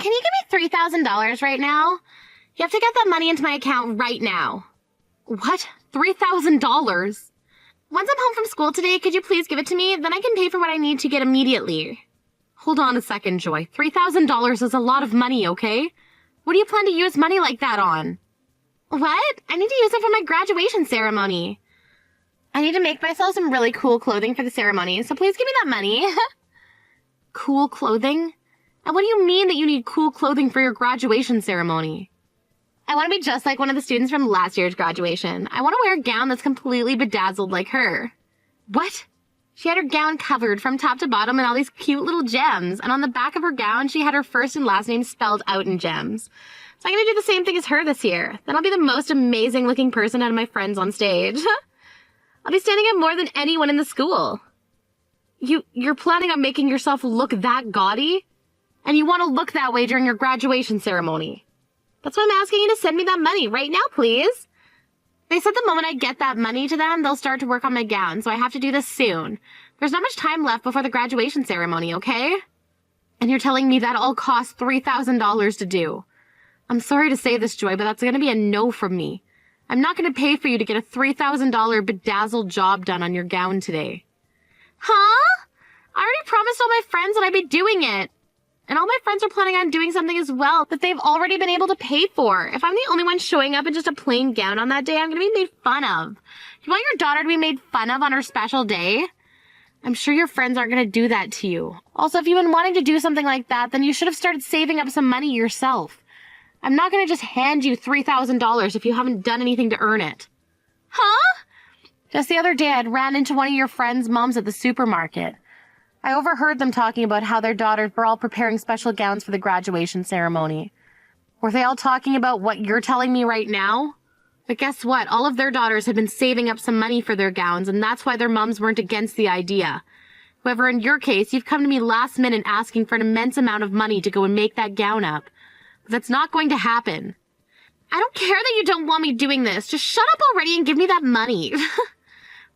Can you give me $3,000 right now? You have to get that money into my account right now. What? $3,000? Once I'm home from school today, could you please give it to me? Then I can pay for what I need to get immediately. Hold on a second, Joy. $3,000 is a lot of money, okay? What do you plan to use money like that on? What? I need to use it for my graduation ceremony. I need to make myself some really cool clothing for the ceremony, so please give me that money. Cool clothing? And what do you mean that you need cool clothing for your graduation ceremony? I want to be just like one of the students from last year's graduation. I want to wear a gown that's completely bedazzled like her. What? She had her gown covered from top to bottom in all these cute little gems, and on the back of her gown, she had her first and last name spelled out in gems. So I'm going to do the same thing as her this year. Then I'll be the most amazing looking person out of my friends on stage. I'll be standing out more than anyone in the school. You're planning on making yourself look that gaudy? And you want to look that way during your graduation ceremony? That's why I'm asking you to send me that money right now, please. They said the moment I get that money to them, they'll start to work on my gown, so I have to do this soon. There's not much time left before the graduation ceremony, okay? And you're telling me that all costs $3,000 to do. I'm sorry to say this, Joy, but that's going to be a no from me. I'm not going to pay for you to get a $3,000 bedazzled job done on your gown today. Huh? I already promised all my friends that I'd be doing it. And all my friends are planning on doing something as well that they've already been able to pay for. If I'm the only one showing up in just a plain gown on that day, I'm going to be made fun of. You want your daughter to be made fun of on her special day? I'm sure your friends aren't going to do that to you. Also, if you've been wanting to do something like that, then you should have started saving up some money yourself. I'm not going to just hand you $3,000 if you haven't done anything to earn it. Huh? Just the other day, I'd ran into one of your friends' moms at the supermarket. I overheard them talking about how their daughters were all preparing special gowns for the graduation ceremony. Were they all talking about what you're telling me right now? But guess what? All of their daughters had been saving up some money for their gowns, and that's why their moms weren't against the idea. However, in your case, you've come to me last minute asking for an immense amount of money to go and make that gown up. But that's not going to happen. I don't care that you don't want me doing this. Just shut up already and give me that money.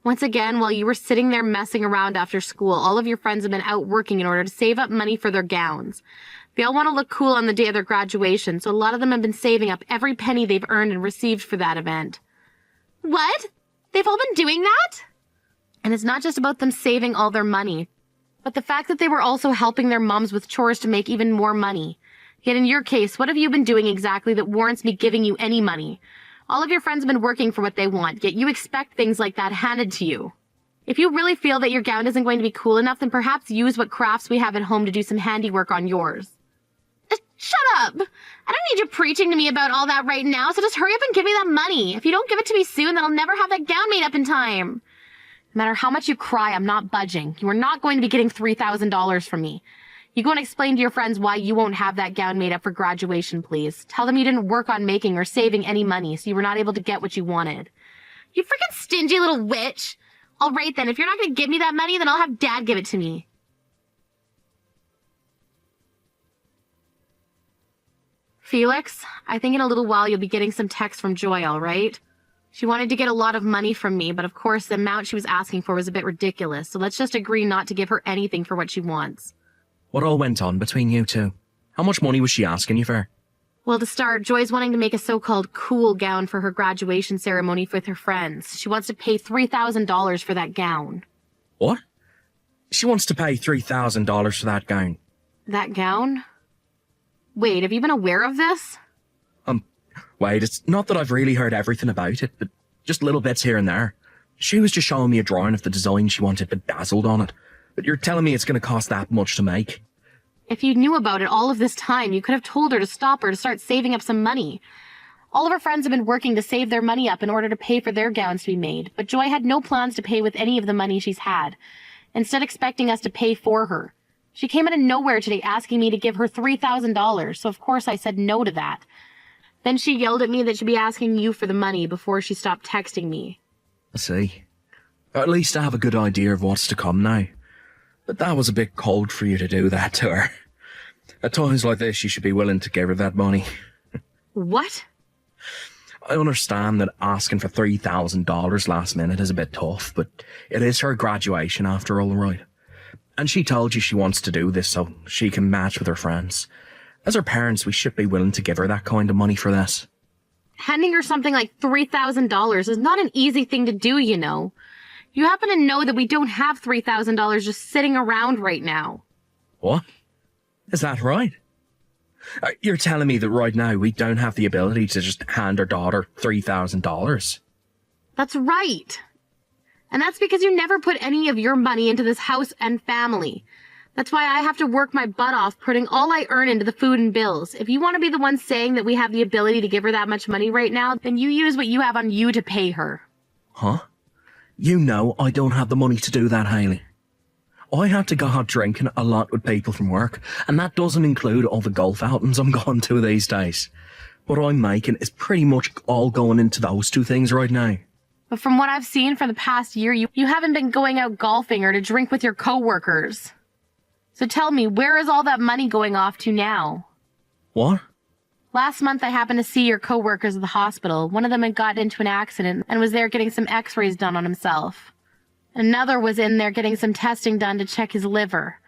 Once again, while you were sitting there messing around after school, all of your friends have been out working in order to save up money for their gowns. They all want to look cool on the day of their graduation, so a lot of them have been saving up every penny they've earned and received for that event. What? They've all been doing that? And it's not just about them saving all their money, but the fact that they were also helping their moms with chores to make even more money. Yet in your case, what have you been doing exactly that warrants me giving you any money? All of your friends have been working for what they want, yet you expect things like that handed to you. If you really feel that your gown isn't going to be cool enough, then perhaps use what crafts we have at home to do some handiwork on yours. Shut up! I don't need you preaching to me about all that right now, so just hurry up and give me that money. If you don't give it to me soon, then I'll never have that gown made up in time. No matter how much you cry, I'm not budging. You are not going to be getting $3,000 from me. You go and explain to your friends why you won't have that gown made up for graduation, please. Tell them you didn't work on making or saving any money, so you were not able to get what you wanted. You freaking stingy little witch! All right then, if you're not going to give me that money, then I'll have Dad give it to me. Felix, I think in a little while you'll be getting some texts from Joy, all right? She wanted to get a lot of money from me, but of course the amount she was asking for was a bit ridiculous, so let's just agree not to give her anything for what she wants. What all went on between you two? How much money was she asking you for? Well, to start, Joy's wanting to make a so-called cool gown for her graduation ceremony with her friends. She wants to pay $3,000 for that gown. What? She wants to pay $3,000 for that gown. That gown? Wait, have you been aware of this? Wait, it's not that I've really heard everything about it, but just little bits here and there. She was just showing me a drawing of the design she wanted bedazzled on it. But you're telling me it's going to cost that much to make? If you knew about it all of this time, you could have told her to stop her to start saving up some money. All of her friends have been working to save their money up in order to pay for their gowns to be made, but Joy had no plans to pay with any of the money she's had, instead expecting us to pay for her. She came out of nowhere today asking me to give her $3,000, so of course I said no to that. Then she yelled at me that she'd be asking you for the money before she stopped texting me. I see. At least I have a good idea of what's to come now. But that was a bit cold for you to do that to her. At times like this, you should be willing to give her that money. What? I understand that asking for $3,000 last minute is a bit tough, but it is her graduation after all, right? And she told you she wants to do this so she can match with her friends. As her parents, we should be willing to give her that kind of money for this. Handing her something like $3,000 is not an easy thing to do, you know. You happen to know that we don't have $3,000 just sitting around right now. What? Is that right? You're telling me that right now we don't have the ability to just hand our daughter $3,000? That's right. And that's because you never put any of your money into this house and family. That's why I have to work my butt off putting all I earn into the food and bills. If you want to be the one saying that we have the ability to give her that much money right now, then you use what you have on you to pay her. Huh? You know I don't have the money to do that, Hayley. I have to go out drinking a lot with people from work, and that doesn't include all the golf outings I'm going to these days. What I'm making is pretty much all going into those two things right now. But from what I've seen for the past year, you haven't been going out golfing or to drink with your coworkers. So tell me, where is all that money going off to now? What? Last month, I happened to see your coworkers at the hospital. One of them had gotten into an accident and was there getting some x-rays done on himself. Another was in there getting some testing done to check his liver.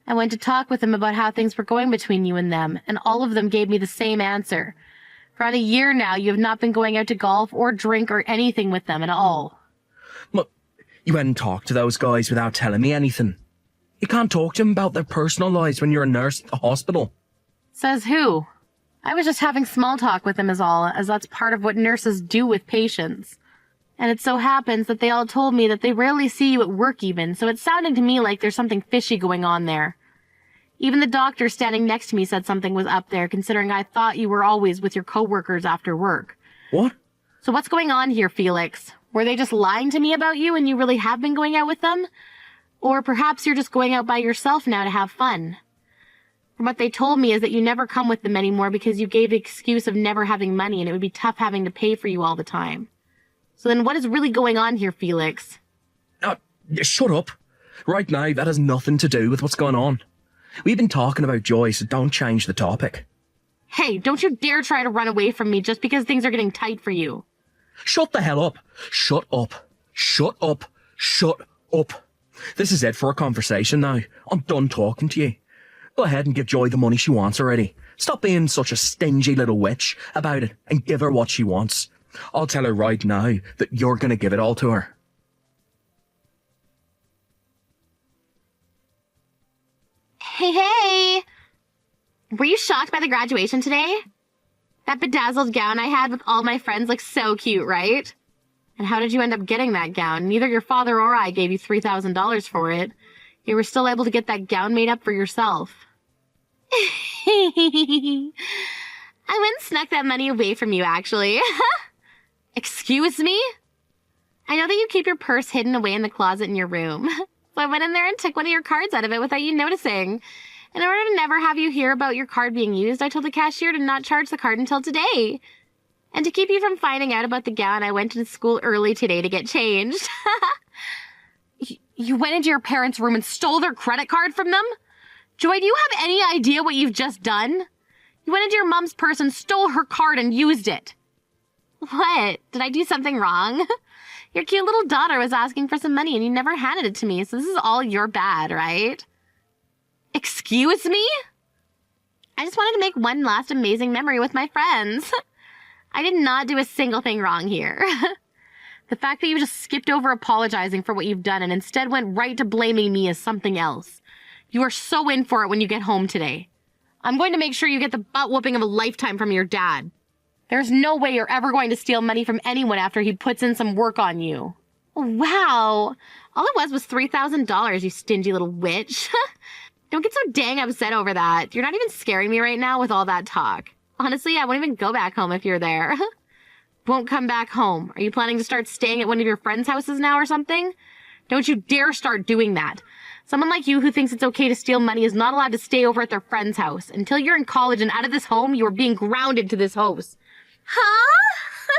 I went to talk with him about how things were going between you and them, and all of them gave me the same answer. For about a year now, you have not been going out to golf or drink or anything with them at all. Look, you hadn't talked to those guys without telling me anything. You can't talk to them about their personal lives when you're a nurse at the hospital. Says who? I was just having small talk with them is all, as that's part of what nurses do with patients. And it so happens that they all told me that they rarely see you at work even, so it's sounding to me like there's something fishy going on there. Even the doctor standing next to me said something was up there, considering I thought you were always with your coworkers after work. What? So what's going on here, Felix? Were they just lying to me about you and you really have been going out with them? Or perhaps you're just going out by yourself now to have fun. From what they told me is that you never come with them anymore because you gave the excuse of never having money and it would be tough having to pay for you all the time. So then what is really going on here, Felix? Shut up. Right now, that has nothing to do with what's going on. We've been talking about Joy, so don't change the topic. Hey, don't you dare try to run away from me just because things are getting tight for you. Shut the hell up. Shut up. Shut up. Shut up. This is it for a conversation now. I'm done talking to you. Go ahead and give Joy the money she wants already. Stop being such a stingy little witch about it and give her what she wants. I'll tell her right now that you're going to give it all to her. Hey! Were you shocked by the graduation today? That bedazzled gown I had with all my friends looks so cute, right? And how did you end up getting that gown? Neither your father or I gave you $3,000 for it. You were still able to get that gown made up for yourself. I went and snuck that money away from you, actually. Excuse me? I know that you keep your purse hidden away in the closet in your room. So I went in there and took one of your cards out of it without you noticing. In order to never have you hear about your card being used, I told the cashier to not charge the card until today. And to keep you from finding out about the gown, I went to school early today to get changed. You went into your parents' room and stole their credit card from them? Joy, do you have any idea what you've just done? You went into your mom's purse and stole her card and used it. What? Did I do something wrong? Your cute little daughter was asking for some money and you never handed it to me, so this is all your bad, right? Excuse me? I just wanted to make one last amazing memory with my friends. I did not do a single thing wrong here. The fact that you just skipped over apologizing for what you've done and instead went right to blaming me as something else. You are so in for it when you get home today. I'm going to make sure you get the butt whooping of a lifetime from your dad. There's no way you're ever going to steal money from anyone after he puts in some work on you. Wow. All it was $3,000, you stingy little witch. Don't get so dang upset over that. You're not even scaring me right now with all that talk. Honestly, I won't even go back home if you're there. Won't come back home. Are you planning to start staying at one of your friends' houses now or something? Don't you dare start doing that. Someone like you who thinks it's okay to steal money is not allowed to stay over at their friend's house. Until you're in college and out of this home, you are being grounded to this house. Huh?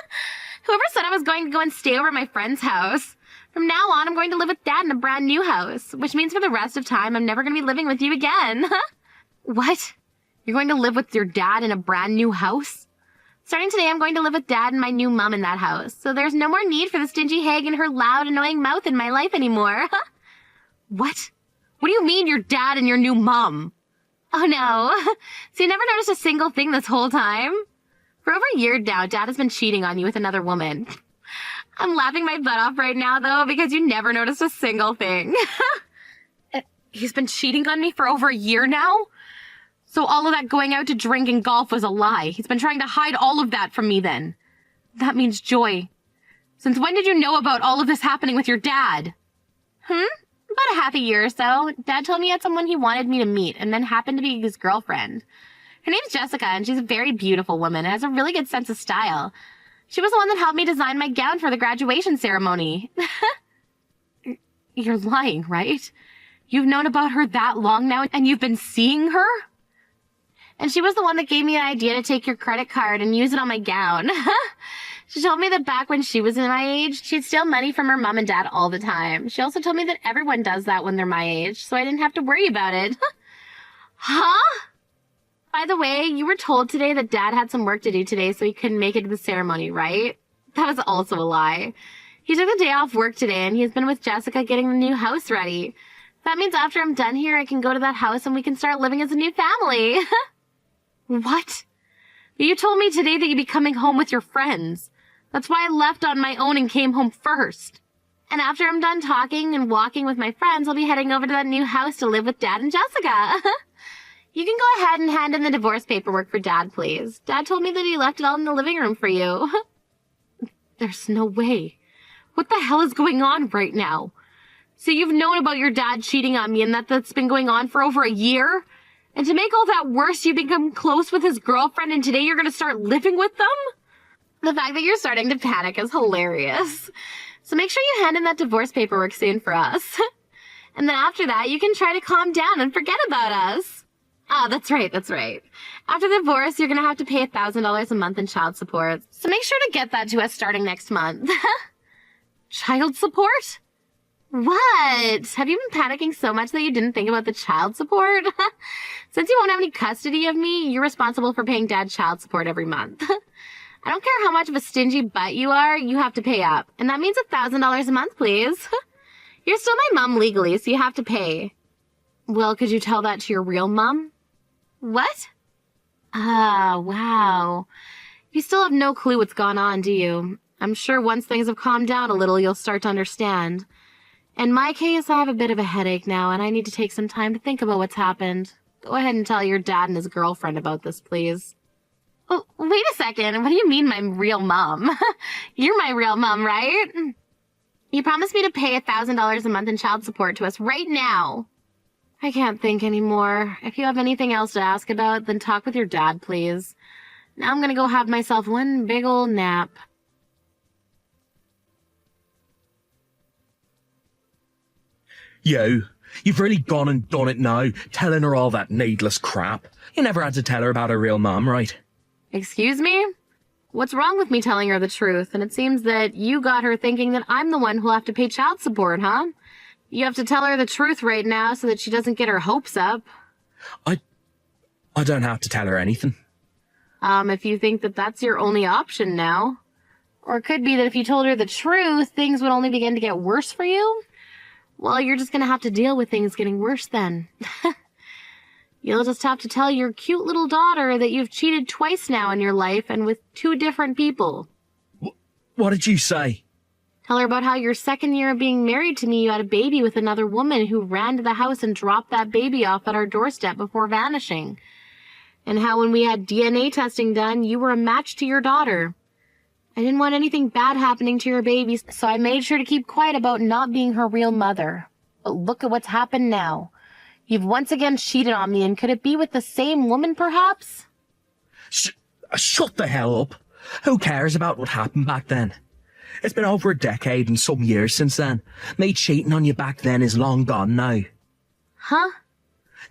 Whoever said I was going to go and stay over at my friend's house? From now on, I'm going to live with Dad in a brand new house, which means for the rest of time, I'm never going to be living with you again. What? You're going to live with your dad in a brand new house? Starting today, I'm going to live with Dad and my new mom in that house, so there's no more need for the stingy hag and her loud, annoying mouth in my life anymore. What? What do you mean your dad and your new mom? Oh no. So you never noticed a single thing this whole time? For over a year now, Dad has been cheating on you with another woman. I'm laughing my butt off right now, though, because you never noticed a single thing. He's been cheating on me for over a year now? So all of that going out to drink and golf was a lie. He's been trying to hide all of that from me then. That means Joy. Since when did you know about all of this happening with your dad? About a half a year or so. Dad told me he had someone he wanted me to meet and then happened to be his girlfriend. Her name's Jessica, and she's a very beautiful woman and has a really good sense of style. She was the one that helped me design my gown for the graduation ceremony. You're lying, right? You've known about her that long now, and you've been seeing her? And she was the one that gave me an idea to take your credit card and use it on my gown. She told me that back when she was in my age, she'd steal money from her mom and dad all the time. She also told me that everyone does that when they're my age, so I didn't have to worry about it. Huh? By the way, you were told today that Dad had some work to do today, so he couldn't make it to the ceremony, right? That was also a lie. He took the day off work today, and he's been with Jessica getting the new house ready. That means after I'm done here, I can go to that house and we can start living as a new family. What? You told me today that you'd be coming home with your friends. That's why I left on my own and came home first. And after I'm done talking and walking with my friends, I'll be heading over to that new house to live with Dad and Jessica. You can go ahead and hand in the divorce paperwork for Dad, please. Dad told me that he left it all in the living room for you. There's no way. What the hell is going on right now? So you've known about your dad cheating on me and that's been going on for over a year? And to make all that worse, you become close with his girlfriend and today you're going to start living with them? The fact that you're starting to panic is hilarious. So make sure you hand in that divorce paperwork soon for us. And then after that, you can try to calm down and forget about us. Ah, that's right. After the divorce, you're going to have to pay $1,000 a month in child support. So make sure to get that to us starting next month. Child support? What? Have you been panicking so much that you didn't think about the child support? Since you won't have any custody of me, you're responsible for paying Dad child support every month. I don't care how much of a stingy butt you are, you have to pay up. And that means $1,000 a month, please. You're still my mom legally, so you have to pay. Well, could you tell that to your real mom? What? Ah, wow. You still have no clue what's gone on, do you? I'm sure once things have calmed down a little, you'll start to understand. In my case, I have a bit of a headache now, and I need to take some time to think about what's happened. Go ahead and tell your dad and his girlfriend about this, please. Oh, wait a second. What do you mean, my real mom? You're my real mom, right? You promised me to pay $1,000 a month in child support to us right now. I can't think anymore. If you have anything else to ask about, then talk with your dad, please. Now I'm gonna go have myself one big old nap. You've really gone and done it now, telling her all that needless crap. You never had to tell her about her real mom, right? Excuse me? What's wrong with me telling her the truth? And it seems that you got her thinking that I'm the one who'll have to pay child support, huh? You have to tell her the truth right now so that she doesn't get her hopes up. I don't have to tell her anything. If you think that that's your only option now. Or it could be that if you told her the truth, things would only begin to get worse for you. Well, you're just gonna have to deal with things getting worse then. You'll just have to tell your cute little daughter that you've cheated twice now in your life and with 2 different people. What did you say? Tell her about how your second year of being married to me, you had a baby with another woman who ran to the house and dropped that baby off at our doorstep before vanishing. And how when we had DNA testing done, you were a match to your daughter. I didn't want anything bad happening to your baby, so I made sure to keep quiet about not being her real mother. But look at what's happened now. You've once again cheated on me, and could it be with the same woman, perhaps? Shut the hell up. Who cares about what happened back then? It's been over a decade and some years since then. Me cheating on you back then is long gone now. Huh?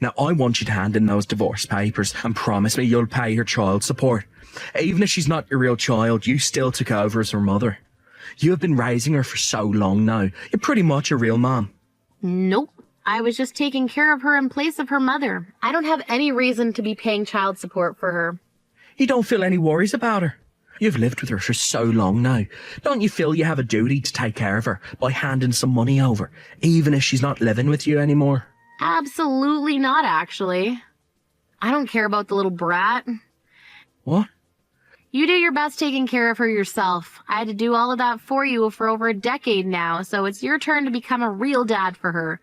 Now, I want you to hand in those divorce papers and promise me you'll pay her child support. Even if she's not your real child, you still took over as her mother. You have been raising her for so long now. You're pretty much a real mom. Nope. I was just taking care of her in place of her mother. I don't have any reason to be paying child support for her. You don't feel any worries about her. You've lived with her for so long now. Don't you feel you have a duty to take care of her by handing some money over, even if she's not living with you anymore? Absolutely not, actually. I don't care about the little brat. What? You do your best taking care of her yourself. I had to do all of that for you for over a decade now, so it's your turn to become a real dad for her.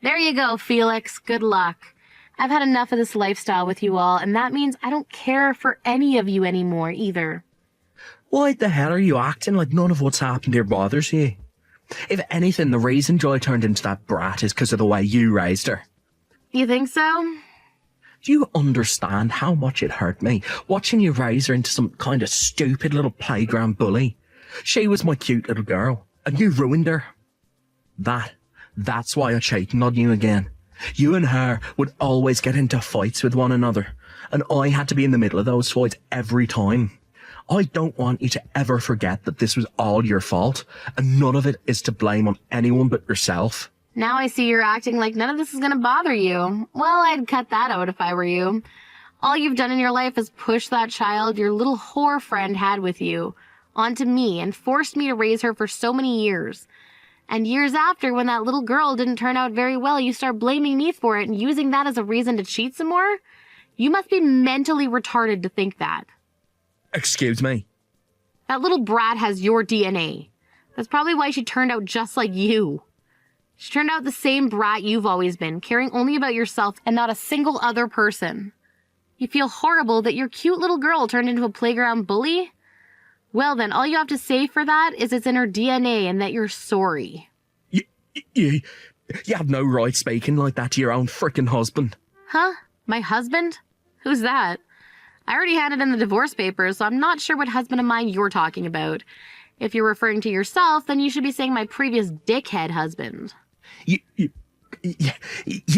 There you go, Felix. Good luck. I've had enough of this lifestyle with you all, and that means I don't care for any of you anymore either. Why the hell are you acting like none of what's happened here bothers you? If anything, the reason Joy turned into that brat is because of the way you raised her. You think so? Do you understand how much it hurt me watching you raise her into some kind of stupid little playground bully? She was my cute little girl, and you ruined her. That's why I cheated on you again. You and her would always get into fights with one another, and I had to be in the middle of those fights every time. I don't want you to ever forget that this was all your fault, and none of it is to blame on anyone but yourself. Now I see you're acting like none of this is going to bother you. Well, I'd cut that out if I were you. All you've done in your life is push that child your little whore friend had with you onto me and forced me to raise her for so many years. And years after, when that little girl didn't turn out very well, you start blaming me for it and using that as a reason to cheat some more? You must be mentally retarded to think that. Excuse me? That little brat has your DNA. That's probably why she turned out just like you. She turned out the same brat you've always been, caring only about yourself and not a single other person. You feel horrible that your cute little girl turned into a playground bully? Well then, all you have to say for that is it's in her DNA and that you're sorry. You have no right speaking like that to your own frickin' husband. Huh? My husband? Who's that? I already handed in the divorce papers, so I'm not sure what husband of mine you're talking about. If you're referring to yourself, then you should be saying my previous dickhead husband. You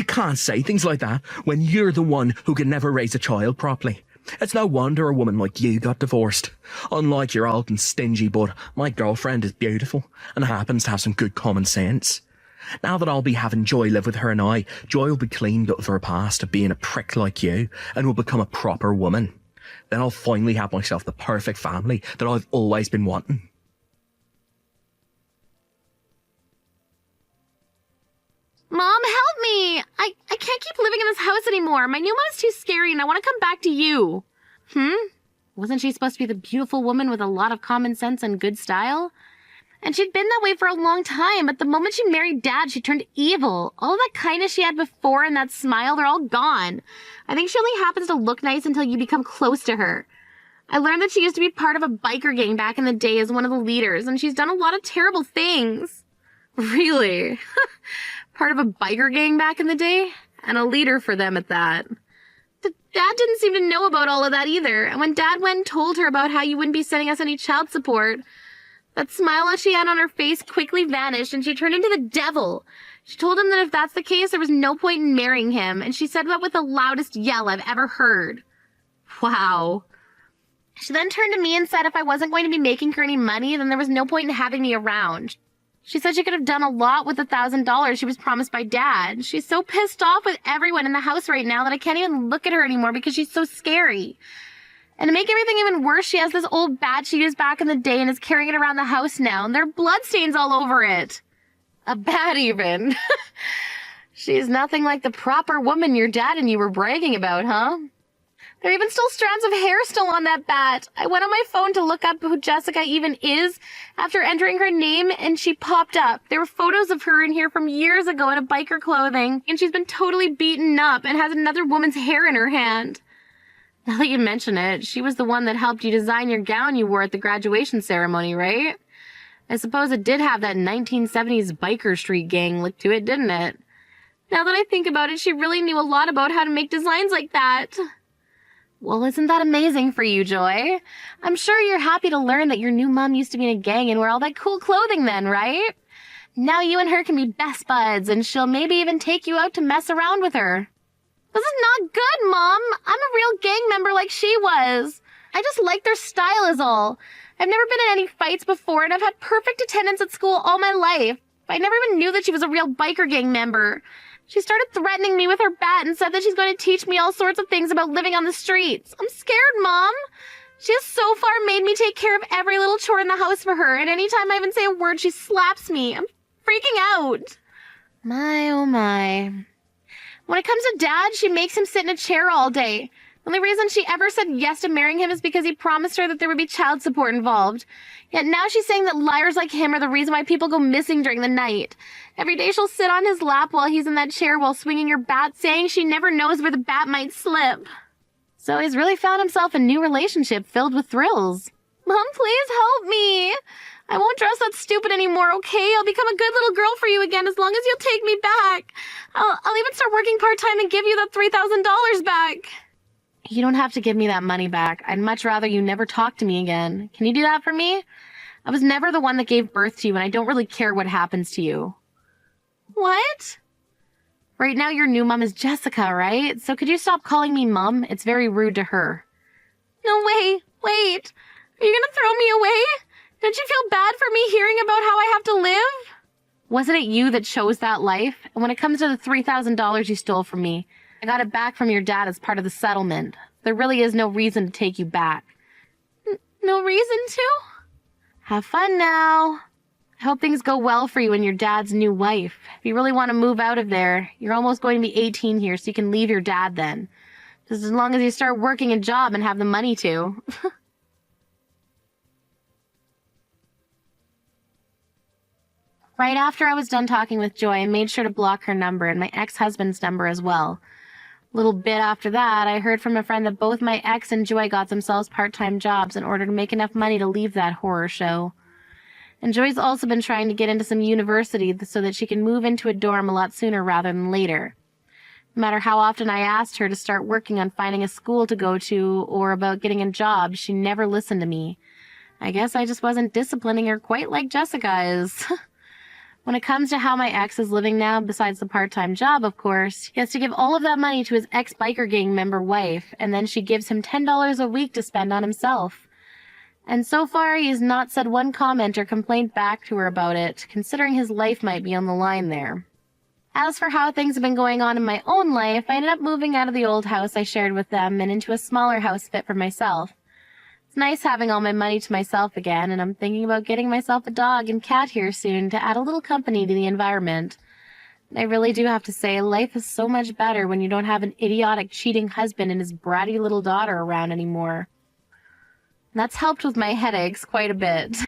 can't say things like that when you're the one who can never raise a child properly. It's no wonder a woman like you got divorced. Unlike your old and stingy butt, my girlfriend is beautiful and happens to have some good common sense. Now that I'll be having Joy live with her and Joy will be cleaned up of her past of being a prick like you and will become a proper woman. Then I'll finally have myself the perfect family that I've always been wanting. Mom, help me! I can't keep living in this house anymore. My new mom is too scary and I want to come back to you. Wasn't she supposed to be the beautiful woman with a lot of common sense and good style? And she'd been that way for a long time, but the moment she married Dad, she turned evil. All that kindness she had before and that smile, they're all gone. I think she only happens to look nice until you become close to her. I learned that she used to be part of a biker gang back in the day as one of the leaders, and she's done a lot of terrible things. Really? Part of a biker gang back in the day? And a leader for them at that. Dad didn't seem to know about all of that either, and when Dad went and told her about how you wouldn't be sending us any child support, that smile that she had on her face quickly vanished and she turned into the devil. She told him that if that's the case, there was no point in marrying him, and she said that with the loudest yell I've ever heard. Wow. She then turned to me and said if I wasn't going to be making her any money, then there was no point in having me around. She said she could have done a lot with the $1,000 she was promised by Dad. She's so pissed off with everyone in the house right now that I can't even look at her anymore because she's so scary. And to make everything even worse, she has this old bat she used back in the day and is carrying it around the house now, and there are bloodstains all over it. A bat even. She's nothing like the proper woman your dad and you were bragging about, huh? There are even still strands of hair still on that bat. I went on my phone to look up who Jessica even is after entering her name, and she popped up. There were photos of her in here from years ago in a biker clothing, and she's been totally beaten up and has another woman's hair in her hand. Now that you mention it, she was the one that helped you design your gown you wore at the graduation ceremony, right? I suppose it did have that 1970s biker street gang look to it, didn't it? Now that I think about it, she really knew a lot about how to make designs like that. Well, isn't that amazing for you, Joy? I'm sure you're happy to learn that your new mom used to be in a gang and wear all that cool clothing then, right? Now you and her can be best buds, and she'll maybe even take you out to mess around with her. This is not good, Mom. I'm a real gang member like she was. I just like their style is all. I've never been in any fights before, and I've had perfect attendance at school all my life. I never even knew that she was a real biker gang member. She started threatening me with her bat and said that she's going to teach me all sorts of things about living on the streets. I'm scared, Mom. She has so far made me take care of every little chore in the house for her, and anytime I even say a word, she slaps me. I'm freaking out. My, oh my. When it comes to Dad, she makes him sit in a chair all day. The only reason she ever said yes to marrying him is because he promised her that there would be child support involved. Yet now she's saying that liars like him are the reason why people go missing during the night. Every day she'll sit on his lap while he's in that chair while swinging her bat, saying she never knows where the bat might slip. So he's really found himself a new relationship filled with thrills. Mom, please help me. I won't dress that stupid anymore, okay? I'll become a good little girl for you again as long as you'll take me back. I'll even start working part-time and give you that $3,000 back. You don't have to give me that money back. I'd much rather you never talk to me again. Can you do that for me? I was never the one that gave birth to you, and I don't really care what happens to you. What? Right now, your new mom is Jessica, right? So could you stop calling me Mom? It's very rude to her. No way. Wait. Are you gonna throw me away? Don't you feel bad for me hearing about how I have to live? Wasn't it you that chose that life? And when it comes to the $3,000 you stole from me, I got it back from your dad as part of the settlement. There really is no reason to take you back. No reason to? Have fun now. I hope things go well for you and your dad's new wife. If you really want to move out of there, you're almost going to be 18 here, so you can leave your dad then. Just as long as you start working a job and have the money to. Right after I was done talking with Joy, I made sure to block her number and my ex-husband's number as well. A little bit after that, I heard from a friend that both my ex and Joy got themselves part-time jobs in order to make enough money to leave that horror show. And Joy's also been trying to get into some university so that she can move into a dorm a lot sooner rather than later. No matter how often I asked her to start working on finding a school to go to or about getting a job, she never listened to me. I guess I just wasn't disciplining her quite like Jessica is. When it comes to how my ex is living now, besides the part-time job, of course, he has to give all of that money to his ex-biker gang member wife, and then she gives him $10 a week to spend on himself. And so far, he has not said one comment or complaint back to her about it, considering his life might be on the line there. As for how things have been going on in my own life, I ended up moving out of the old house I shared with them and into a smaller house fit for myself. It's nice having all my money to myself again, and I'm thinking about getting myself a dog and cat here soon to add a little company to the environment. I really do have to say, life is so much better when you don't have an idiotic, cheating husband and his bratty little daughter around anymore. That's helped with my headaches quite a bit.